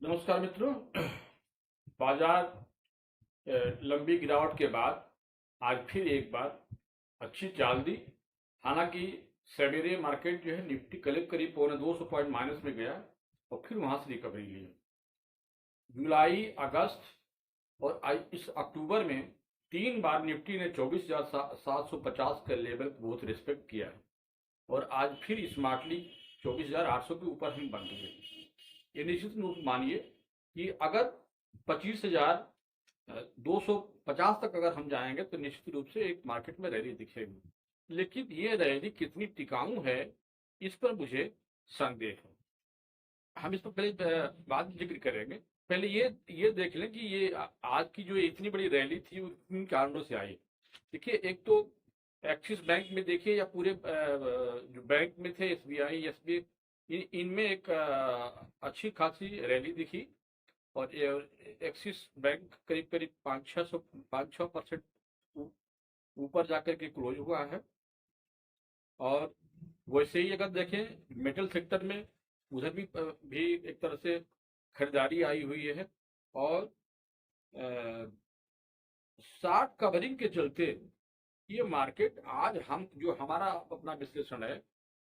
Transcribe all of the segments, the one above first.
नमस्कार मित्रों। बाजार लंबी गिरावट के बाद आज फिर एक बार अच्छी चाल दी। हालांकि सवेरे मार्केट जो है निफ्टी करीब करीब पौने 200 पॉइंट माइनस में गया और फिर वहां से रिकवरी ली। जुलाई, अगस्त और इस अक्टूबर में 3 बार निफ्टी ने 24,750 के लेवल को बहुत रिस्पेक्ट किया है और आज फिर स्मार्टली 24,800 के ऊपर हम बन गए। ये निश्चित रूप से मानिए कि अगर 25,250 तक अगर हम जाएंगे तो निश्चित रूप से एक मार्केट में रैली दिखेगी, लेकिन ये रैली कितनी टिकाऊ है इस पर मुझे संदेह है। हम इस पर पहले बाद में जिक्र करेंगे। पहले ये देख लें कि ये आज की जो इतनी बड़ी रैली थी वो किन कारणों से आई। देखिए, एक तो एक्सिस बैंक में देखिए या पूरे जो बैंक में थे एसबीआई, एसबीआई, इनमें एक अच्छी खासी रैली दिखी और एक्सिस बैंक करीब करीब 5-6% ऊपर जाकर के क्लोज हुआ है। और वैसे ही अगर देखें मेटल सेक्टर में, उधर भी एक तरह से खरीदारी आई हुई है और शॉर्ट कवरिंग के चलते ये मार्केट आज हम जो हमारा अपना विश्लेषण है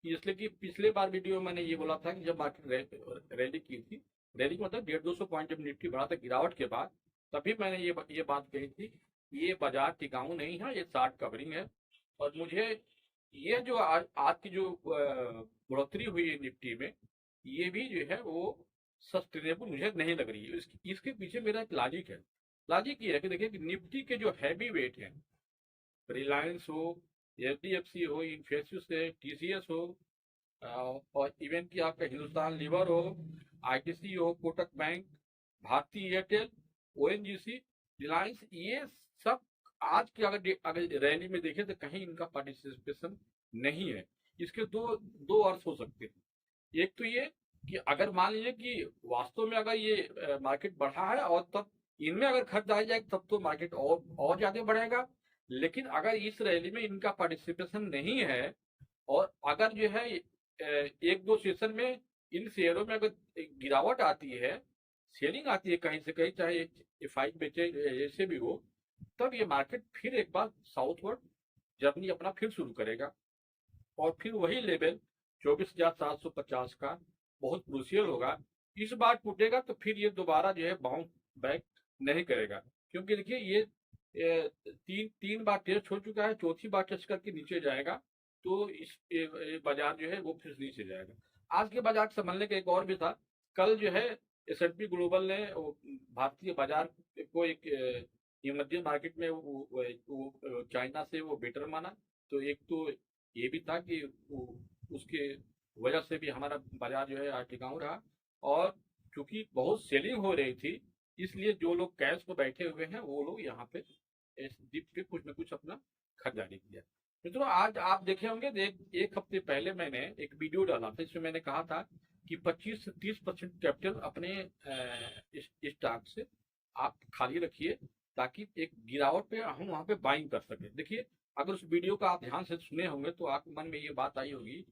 कि इसलिए कि पिछले बार वीडियो में मैंने ये बोला था कि जब मार्केट रैली की थी, रैली का मतलब 150-200 पॉइंट जब निफ्टी बढ़ा था गिरावट के बाद, तभी मैंने ये बात कही थी कि ये बाजार टिकाऊ नहीं है, ये शॉर्ट कवरिंग है। और मुझे ये जो आज की जो बढ़ोतरी हुई है निफ्टी में, ये भी जो है वो सस्टेनेबल मुझे नहीं लग रही है। इसके पीछे मेरा एक लॉजिक है। लॉजिक ये है कि देखिए कि निफ्टी के जो हैवी वेट है, रिलायंस हो, एचडीएफसी हो, इन्फोसिस है, टीसीएस हो, और इवन की आपका हिंदुस्तान लीवर हो, आईटीसी हो, Kotak bank, Bharti Airtel, ONGC, Reliance, ये सब आज की अगर रैली में देखें तो कहीं इनका पार्टिसिपेशन नहीं है। इसके दो दो अर्थ हो सकते हैं। एक तो ये कि अगर मान लीजिए कि वास्तव में अगर ये मार्केट बढ़ा है और तब इनमें अगर खर्च आ जाए तब तो मार्केट और ज्यादा बढ़ेगा। लेकिन अगर इस रैली में इनका पार्टिसिपेशन नहीं है और अगर जो है एक दो सेशन में इन शेयरों में अगर गिरावट आती है, सेलिंग आती है कहीं से कहीं, चाहे एफआई बेचे जैसे भी हो, तब ये मार्केट फिर एक बार साउथवर्ड जर्नी अपना फिर शुरू करेगा और फिर वही लेवल 24,750 का बहुत क्रूशियल होगा। इस बार टूटेगा तो फिर ये दोबारा जो है बाउंस बैक नहीं करेगा, क्योंकि देखिए ये तीन तीन बार टेस्ट हो चुका है, चौथी बार टेस्ट करके नीचे जाएगा तो ये बाजार जो है वो फिर नीचे जाएगा। आज के बाजार संभलने का एक और भी था। कल जो है S&P ग्लोबल ने भारतीय बाजार को एक मध्य मार्केट में वो चाइना से वो बेटर माना। तो एक तो ये भी था कि उसके वजह से भी हमारा बाजार जो है आज टिकाऊ रहा। और चूंकि बहुत सेलिंग हो रही थी, इसलिए जो लोग कैश पे बैठे हुए हैं वो लोग यहाँ पे इस डिप पे कुछ न कुछ अपना खरीदारी किया। मित्रों, आज आप देखे होंगे, एक हफ्ते पहले मैंने एक वीडियो डाला था, इसमें मैंने कहा था कि 25 से 30% कैपिटल अपने स्टॉक से आप खाली रखिए ताकि एक गिरावट पे हम वहां पे बाइंग कर सके। देखिए, अगर उस वीडियो का आप ध्यान से सुने होंगे तो आपके मन में ये बात आई होगी।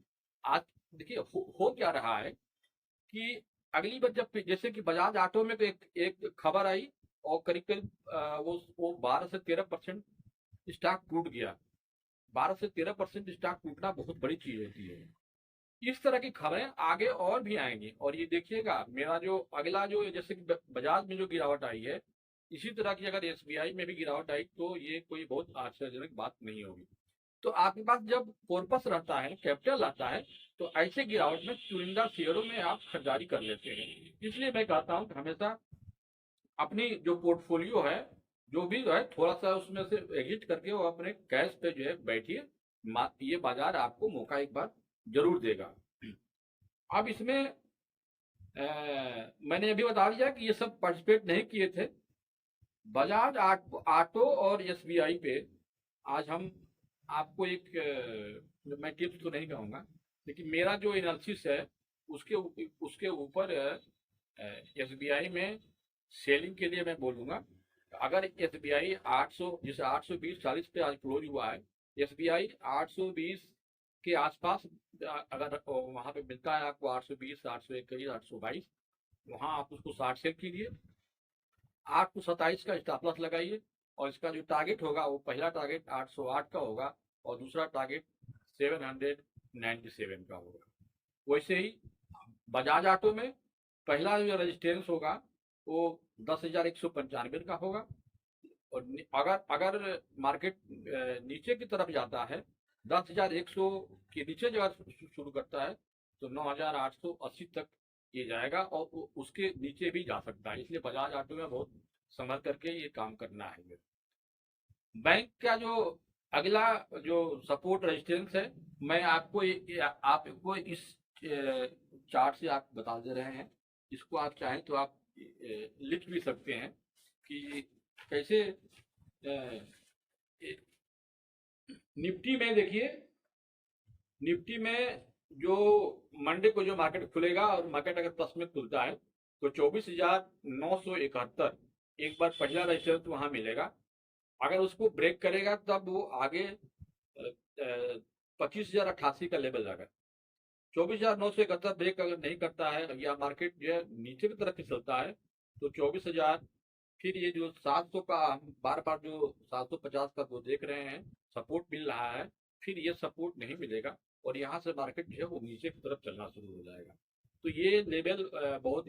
आज देखिए हो क्या रहा है कि अगली बार जब जैसे कि बजाज ऑटो में तो एक खबर आई और करीब करीब वो 12 से 13% स्टॉक टूट गया। 12 से 13% स्टॉक टूटना बहुत बड़ी चीज होती है। इस तरह की खबरें आगे और भी आएंगी और ये देखिएगा, मेरा जो अगला जो जैसे कि बजाज में जो गिरावट आई है, इसी तरह की अगर एसबीआई में भी गिरावट आई तो ये कोई बहुत आश्चर्यजनक बात नहीं होगी। तो आपके पास जब कॉर्पस रहता है, कैपिटल आता है, तो ऐसे गिरावट में चुनिंदा शेयरों में आप खरीदारी कर लेते हैं। इसलिए मैं कहता हूं कि हमेशा अपनी जो पोर्टफोलियो है, जो भी है, थोड़ा सा उसमें से एग्जिट करके वो अपने कैश पे जो है बैठिए। ये बाजार आपको मौका एक बार जरूर देगा। अब इसमें मैंने अभी बता दिया कि ये सब पार्टिसिपेट नहीं किए थे। बजाज ऑटो और एसबीआई पे आज हम आपको एक मैं टिप्स तो नहीं कहूंगा, लेकिन मेरा जो एनालिसिस है उसके ऊपर एसबीआई में सेलिंग के लिए मैं बोलूंगा। अगर एसबीआई 800, जैसे 820-40 पे आज क्लोज हुआ है, एसबीआई 820 के आसपास अगर वहां पे मिलता है आपको 820, 821, 822, वहां आप उसको 60 सेल कीजिए, 827 का स्टॉप लॉस लगाइए, और इसका जो टारगेट होगा वो पहला टारगेट 808 का होगा और दूसरा टारगेट 797 का होगा। वैसे ही बजाज ऑटो में पहला जो रजिस्टेंस होगा वो 10,195 का होगा, और अगर अगर मार्केट नीचे की तरफ जाता है, 10,100 के नीचे जगह शुरू करता है, तो 9,880 तक ये जाएगा, और उसके नीचे भी जा सकता है। इसलिए बजाज ऑटो में बहुत संभल करके ये काम करना है। बैंक का जो अगला जो सपोर्ट रेजिस्टेंस है, मैं आपको आपको इस चार्ट से आप बता दे रहे हैं। इसको आप चाहें तो आप लिख भी सकते हैं कि कैसे निफ्टी में देखिए, निफ्टी में जो मंडे को जो मार्केट खुलेगा और मार्केट अगर प्लस में खुलता है तो 24,971 एक बार पहला रेजिस्टेंस वहां मिलेगा। अगर उसको ब्रेक करेगा तब वो आगे 25,088 का लेवल आएगा। 24,971 ब्रेक अगर नहीं करता है या मार्केट जो है नीचे की तरफ फिसलता है तो 24,000, फिर ये जो 700 का हम बार बार जो 750 का वो देख रहे हैं सपोर्ट मिल रहा है, फिर ये सपोर्ट नहीं मिलेगा और यहाँ से मार्केट जो है वो नीचे की तरफ चलना शुरू हो जाएगा। तो ये लेवल बहुत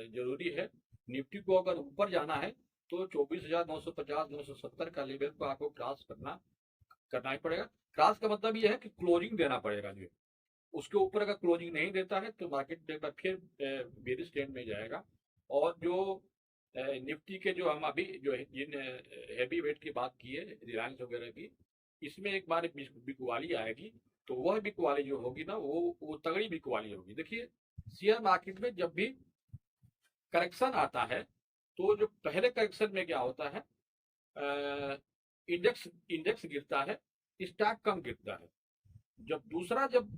जरूरी है। निफ्टी को अगर ऊपर जाना है तो 24,950 970 का लेवल को आपको क्रॉस करना ही पड़ेगा। क्रॉस का मतलब ये है कि क्लोजिंग देना पड़ेगा। जो उसके ऊपर अगर क्लोजिंग नहीं देता है तो मार्केट एक बार फिर बेरिश ट्रेंड में जाएगा। और जो निफ्टी के जो हम अभी जो जिन हैवी वेट की बात की है रिलायंस वगैरह की, इसमें एक बार बिकवाली आएगी, तो वह बिकवाली जो होगी ना वो तगड़ी बिकवाली होगी। देखिए, शेयर मार्केट में जब भी करेक्शन आता है तो जो पहले करेक्शन में क्या होता है, इंडेक्स इंडेक्स गिरता है, स्टॉक कम गिरता है। जब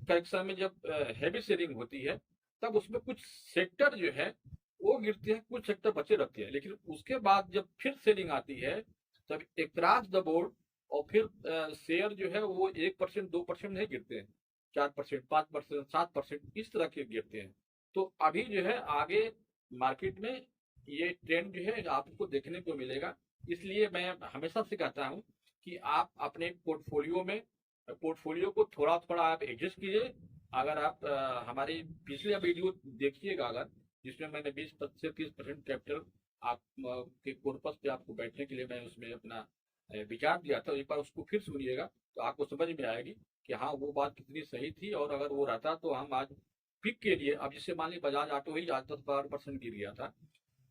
करेक्शन में जब हैवी सेलिंग होती है तब उसमें कुछ सेक्टर जो है वो गिरते हैं, कुछ सेक्टर बचे रहते हैं। लेकिन उसके बाद जब फिर सेलिंग आती है तब अक्रॉस द बोर्ड और फिर शेयर जो है वो 1% 2% नहीं गिरते हैं, 4% 5% 7% इस तरह के गिरते हैं। तो अभी जो है आगे मार्केट में ये ट्रेंड जो है आपको देखने को मिलेगा। इसलिए मैं हमेशा से कहता हूँ कि आप अपने पोर्टफोलियो को थोड़ा थोड़ा आप एडजस्ट कीजिए। अगर आप हमारी पिछले वीडियो देखिएगा अगर, जिसमें मैंने 20 से 30% कैपिटल आप के कॉर्पस पे आपको बैठने के लिए मैं उसमें अपना विचार दिया था, एक बार उसको फिर सुनिएगा तो आपको समझ में आएगी कि हाँ वो बात कितनी सही थी। और अगर वो रहता तो हम आज पिक के लिए, अब जिससे मान ली बजाज ऑटो ही आज 10-12% गिर गया था।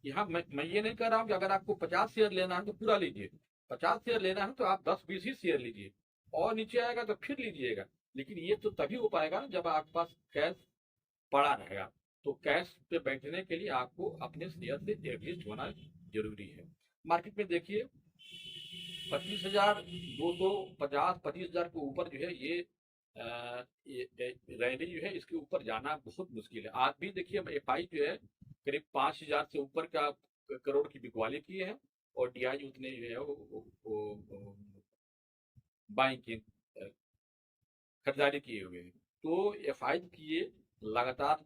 यहाँ मैं ये नहीं कह रहा हूँ कि अगर आपको 50 शेयर लेना है तो पूरा लीजिए, 50 शेयर लेना है तो आप 10-20 ही शेयर लीजिए, और नीचे आएगा तो फिर लीजिएगा। लेकिन ये तो तभी हो पाएगा ना जब आपके पास कैश पड़ा रहेगा। तो कैश पे बैठने के लिए आपको अपने शेयर से एडजस्ट होना जरूरी है। मार्केट में देखिए 25,250 25,000 के ऊपर जो है ये रैली जो है इसके ऊपर जाना बहुत मुश्किल है। आज भी देखिए एफआई जो है करीब 5,000 से ऊपर का करोड़ की बिकवाली की है, और डीआई उतने जो है वो बाइंग की खरीदारी किए हुए हैं। तो एफआई की ये लगातार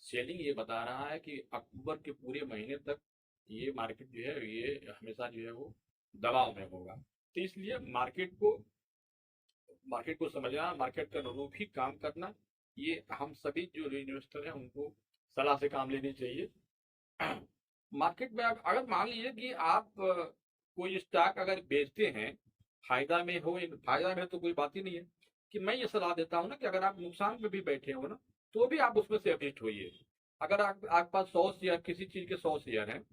सेलिंग ये बता रहा है कि अक्टूबर के पूरे महीने तक ये मार्केट जो है ये हमेशा जो है वो दबाव में होगा। तो इसलिए मार्केट को समझना, मार्केट के अनुरूप ही काम करना, ये हम सभी जो इन्वेस्टर हैं उनको सलाह से काम लेनी चाहिए। मार्केट में अगर मान लीजिए कि आप कोई स्टॉक अगर बेचते हैं, फायदा में हो, फायदा में तो कोई बात ही नहीं है। कि मैं ये सलाह देता हूँ ना कि अगर आप नुकसान में भी बैठे हो ना तो भी आप उसमें से एग्जिट होइए। अगर आपके पास 100 शेयर किसी चीज के 100 शेयर हैं,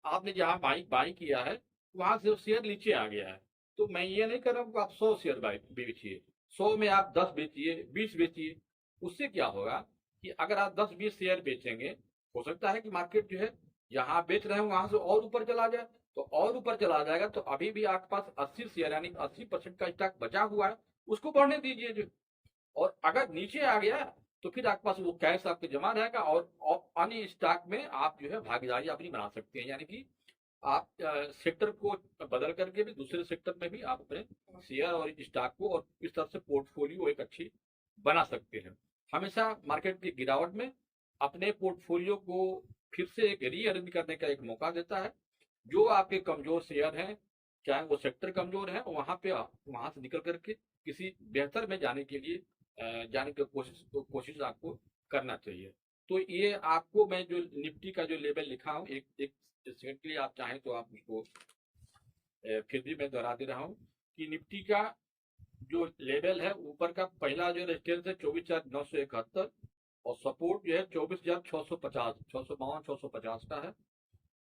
आपने जहाँ बाई किया है वहां से शेयर नीचे आ गया है, तो मैं ये नहीं कर रहा हूँ कि आप 100 शेयर बाई बेचिए, 100 में आप 10 बेचिए 20 बेचिए। उससे क्या होगा कि अगर आप 10-20 शेयर बेचेंगे, हो सकता है कि मार्केट जो है जहाँ बेच रहे हैं वहां से और ऊपर चला जाए, तो और ऊपर चला जाएगा तो अभी भी आपके पास 80 शेयर यानी 80% का स्टॉक बचा हुआ है, उसको बढ़ने दीजिए जो। और अगर नीचे आ गया तो फिर आपके पास वो कैश आपके जमा रहेगा, और अन्य स्टॉक में आप जो है भागीदारी अपनी बना सकते हैं। यानी कि आप सेक्टर को बदल करके भी दूसरे सेक्टर में भी आप अपने शेयर और स्टॉक को और इस तरह से पोर्टफोलियो एक अच्छी बना सकते हैं। हमेशा मार्केट की गिरावट में अपने पोर्टफोलियो को फिर से एक रीअरेंज करने का एक मौका देता है। जो आपके कमजोर शेयर हैं, चाहे वो सेक्टर कमजोर है, वहां से निकल करके किसी बेहतर में जाने के लिए जाने की कोशिश आपको करना चाहिए। तो ये आपको मैं जो निफ्टी का जो लेवल लिखा हूँ, एक एक सेकंड के लिए आप चाहें तो आप उसको फिर भी मैं दोहरा दे रहा हूँ कि निफ्टी का जो लेवल है, ऊपर का पहला जो रेजिस्टेंस है 24,971 और सपोर्ट जो है 24,650, 652, 650 का है।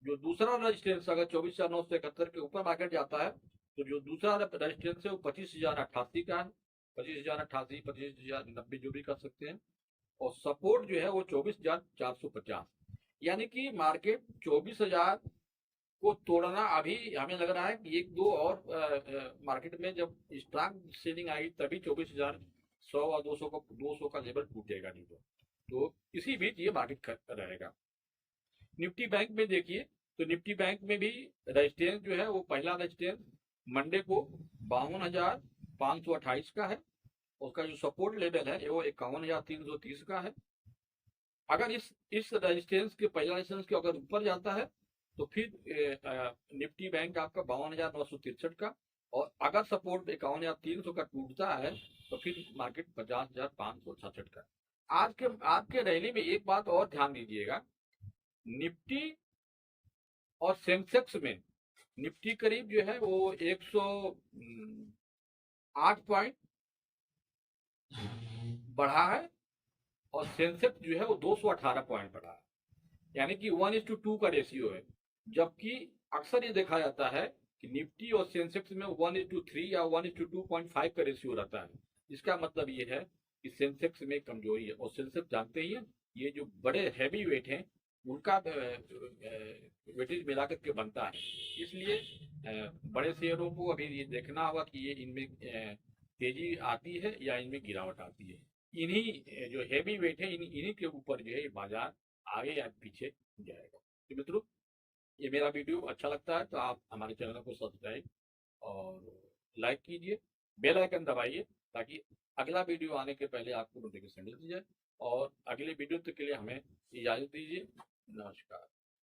जो दूसरा रेजिस्टेंस अगर 24,971 के ऊपर मार्केट जाता है तो जो दूसरा रेजिस्टेंस है वो 25,088 का है। 25,088, 25,090 जो भी कर सकते हैं। और सपोर्ट जो है वो 24,450। यानी कि मार्केट 24,000 को तोड़ना अभी हमें लग रहा है कि एक दो और मार्केट में जब स्ट्रांग सेलिंग आएगी तभी 24,100 और 200 का लेवल टूटेगा, नहीं तो इसी बीच ये मार्केट रहेगा। निफ्टी बैंक में देखिए, तो निफ्टी बैंक में भी रेजिस्टेंस जो है वो पहला रेजिस्टेंस मंडे को 52,528 का है। उसका जो सपोर्ट लेवल है वो 51,330 का है। अगर इस रेजिस्टेंस के पहला रेजिस्टेंस के अगर ऊपर जाता है तो फिर निफ्टी बैंक आपका 52,963 का, और अगर सपोर्ट 51,300 का टूटता है तो फिर मार्केट 50,566 का। आज के रैली में एक बात और ध्यान दीजिएगा, निफ्टी और सेंसेक्स में निफ्टी करीब जो है वो 108 पॉइंट बढ़ा है और सेंसेक्स जो है वो 218 पॉइंट बढ़ा है। यानी कि 1:2 का रेशियो है। जबकि अक्सर ये देखा जाता है कि निफ्टी और सेंसेक्स में 1:3 या 1:2.5 का रेशियो रहता है। इसका मतलब ये है कि सेंसेक्स में कमजोरी है, और सेंसेक्स जानते ही हैं ये जो बड़े हैवी वेट हैं उनका वेटेज मिलाकर के बनता है। इसलिए बड़े शेयरों को अभी ये देखना होगा कि ये इनमें तेजी आती है या इनमें गिरावट आती है। इन्हीं जो हैवी वेट है इन्हीं के ऊपर जो है बाजार आगे या पीछे जाएगा। तो मित्रों, ये मेरा वीडियो अच्छा लगता है तो आप हमारे चैनल को सब्सक्राइब और लाइक कीजिए, बेल आइकन दबाइए ताकि अगला वीडियो आने के पहले आपको नोटिफिकेशन मिल जाए। और अगले वीडियो तक के लिए हमें इजाज़त दीजिए। नमस्कार।